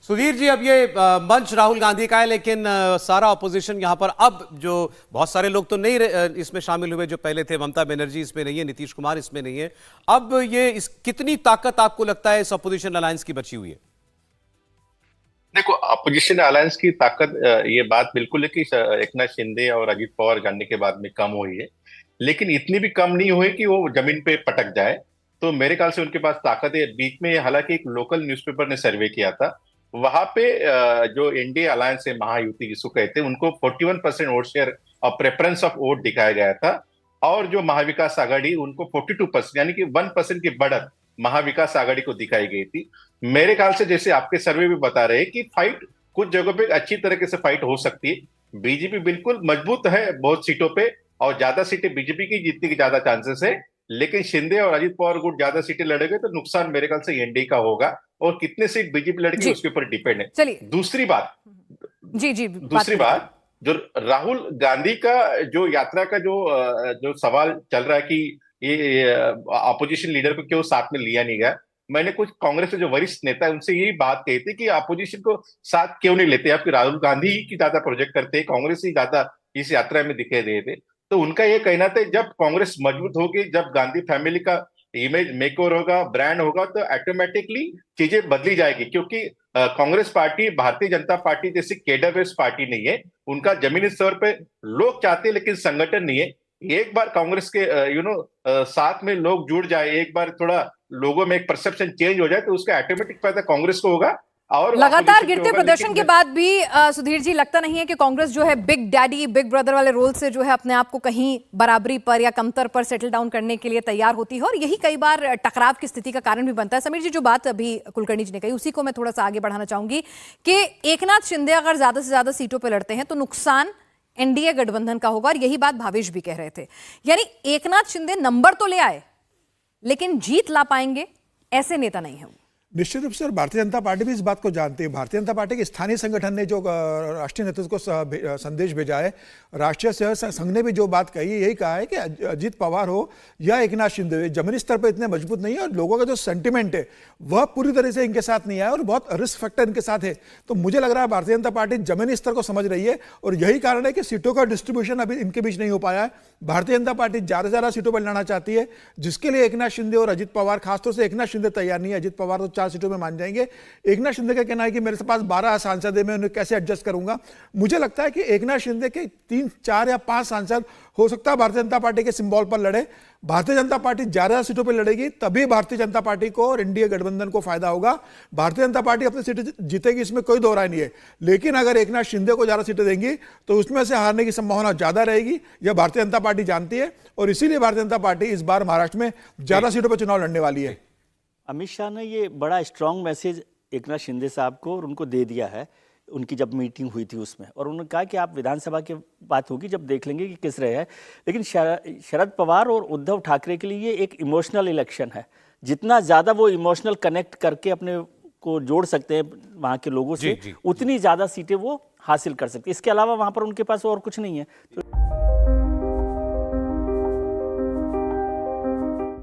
सुधीर जी, अब ये मंच राहुल गांधी का है, लेकिन सारा ऑपोजिशन यहाँ पर अब जो बहुत सारे लोग तो नहीं इसमें शामिल हुए जो पहले थे। ममता बनर्जी इसमें नहीं है, नीतीश कुमार इसमें नहीं है। अब ये कितनी ताकत आपको लगता है इस अपोजिशन अलायंस की बची हुई है? देखो, अपोजिशन अलायंस की ताकत, ये बात बिल्कुल है कि एकनाथ शिंदे और अजीत पवार जाने के बाद में कम हुई है, लेकिन इतनी भी कम नहीं हुई कि वो जमीन पे पटक जाए। तो मेरे ख्याल से उनके पास ताकत है। बीच में हालांकि एक लोकल न्यूज़पेपर ने सर्वे किया था, वहां पे जो एनडीए अलायंस है, महायुति जिसको कहते हैं, उनको 41% वोट शेयर और प्रेफरेंस ऑफ वोट दिखाया गया था। और जो महाविकास आघाड़ी, उनको 42%, यानी कि 1% की बढ़त महाविकास आघाड़ी को दिखाई गई थी। मेरे ख्याल से जैसे आपके सर्वे भी बता रहे हैं कि फाइट कुछ जगहों पे अच्छी तरीके से फाइट हो सकती है। बीजेपी बिल्कुल मजबूत है बहुत सीटों पे, और ज्यादा सीटें बीजेपी की जीतने की ज्यादा चांसेस है। लेकिन शिंदे और अजीत पवार गुट ज्यादा सीटें लड़ेंगे तो नुकसान मेरे ख्याल से एनडीए का होगा, और कितने सीट बीजेपी लड़ेगी जी, उसके ऊपर डिपेंड है। चलिए। दूसरी बात जी जी, दूसरी बात जो राहुल गांधी का जो यात्रा का जो सवाल चल रहा है कि ये अपोजिशन लीडर को क्यों साथ में लिया नहीं गया, मैंने कुछ कांग्रेस के जो वरिष्ठ नेता है उनसे यही बात कही थी कि अपोजिशन को साथ क्यों नहीं लेते। आपकी राहुल गांधी ही की ज्यादा प्रोजेक्ट करते, कांग्रेस ही ज्यादा इस यात्रा में दिखाई दे थे। तो उनका ये कहना था जब कांग्रेस मजबूत होगी, जब गांधी फैमिली का इमेज मेकओवर होगा, ब्रांड होगा, तो ऑटोमेटिकली चीजें बदली जाएगी। क्योंकि कांग्रेस पार्टी भारतीय जनता पार्टी जैसी केडर बेस्ड पार्टी नहीं है। उनका जमीनी स्तर पे लोग चाहते हैं लेकिन संगठन नहीं है। एक बार कांग्रेस के साथ में लोग जुड़ जाए, एक बार थोड़ा लोगों में एक परसेप्शन चेंज हो जाए, तो उसका ऑटोमेटिक फायदा कांग्रेस को होगा और लगातार ऑपोजिशन को गिरते होगा। प्रदर्शन के लेकिन बाद भी सुधीर जी, लगता नहीं है कि कांग्रेस जो है बिग डैडी बिग ब्रदर वाले रोल से जो है अपने आप को कहीं बराबरी पर या कमतर पर सेटल डाउन करने के लिए तैयार होती है, और यही कई बार टकराव की स्थिति का कारण भी बनता है। समीर जी, जो बात अभी कुलकर्णी जी ने कही उसी को मैं थोड़ा सा आगे बढ़ाना चाहूंगी कि एकनाथ शिंदे अगर ज्यादा से ज्यादा सीटों पर लड़ते हैं तो नुकसान एनडीए गठबंधन का होगा, और यही बात भावेश भी कह रहे थे। यानी एकनाथ शिंदे नंबर तो ले आए लेकिन जीत ला पाएंगे ऐसे नेता नहीं है वो। निश्चित रूप से, और भारतीय जनता पार्टी भी इस बात को जानती है। भारतीय जनता पार्टी के स्थानीय संगठन ने जो राष्ट्रीय नेतृत्व को संदेश भेजा है, राष्ट्रीय सेवा संघ ने भी जो बात कही यही कहा है कि अजीत पवार हो या एकनाथ शिंदे, जमीनी स्तर पर इतने मजबूत नहीं है, और लोगों का जो सेंटिमेंट है वह पूरी तरह से इनके साथ नहीं आया, और बहुत रिस्क फैक्टर इनके साथ है। तो मुझे लग रहा है भारतीय जनता पार्टी जमीनी स्तर को समझ रही है, और यही कारण है कि सीटों का डिस्ट्रीब्यूशन अभी इनके बीच नहीं हो पाया है। भारतीय जनता पार्टी ज्यादा से ज्यादा सीटों पर लड़ना चाहती है, जिसके लिए एकनाथ शिंदे और अजीत पवार, खासतौर से एकनाथ शिंदे तैयार नहीं है। अजीत पवार तो 4 सीटों में मान जाएंगे। एकनाथ शिंदे का कहना है कि मेरे पास 12 सांसद है, मैं उन्हें कैसे एडजस्ट करूंगा। मुझे लगता है कि एकनाथ शिंदे के 3, 4 या 5 सांसद हो सकता है भारतीय जनता पार्टी के सिंबल पर लड़े। भारतीय जनता पार्टी ज्यादा सीटों पर लड़ेगी, तभी भारतीय जनता पार्टी को और एनडीए गठबंधन को फायदा होगा। भारतीय जनता पार्टी अपनी सीटें जीतेगी, इसमें कोई दो राय नहीं है। लेकिन अगर एकनाथ शिंदे को ज्यादा सीटें देंगी तो उसमें से हारने की संभावना ज्यादा रहेगी। यह भारतीय जनता पार्टी जानती है, और इसीलिए भारतीय जनता पार्टी इस बार महाराष्ट्र में ज्यादा सीटों पर चुनाव लड़ने वाली है। अमित शाह ने ये बड़ा स्ट्रांग मैसेज एकनाथ शिंदे साहब को और उनको दे दिया है उनकी जब मीटिंग हुई थी उसमें, और उन्होंने कहा कि आप विधानसभा की बात होगी जब देख लेंगे कि किस रहे हैं। लेकिन शरद पवार और उद्धव ठाकरे के लिए ये एक इमोशनल इलेक्शन है। जितना ज़्यादा वो इमोशनल कनेक्ट करके अपने को जोड़ सकते हैं वहाँ के लोगों से, उतनी ज़्यादा सीटें वो हासिल कर सकते हैं। इसके अलावा वहाँ पर उनके पास और कुछ नहीं है। तो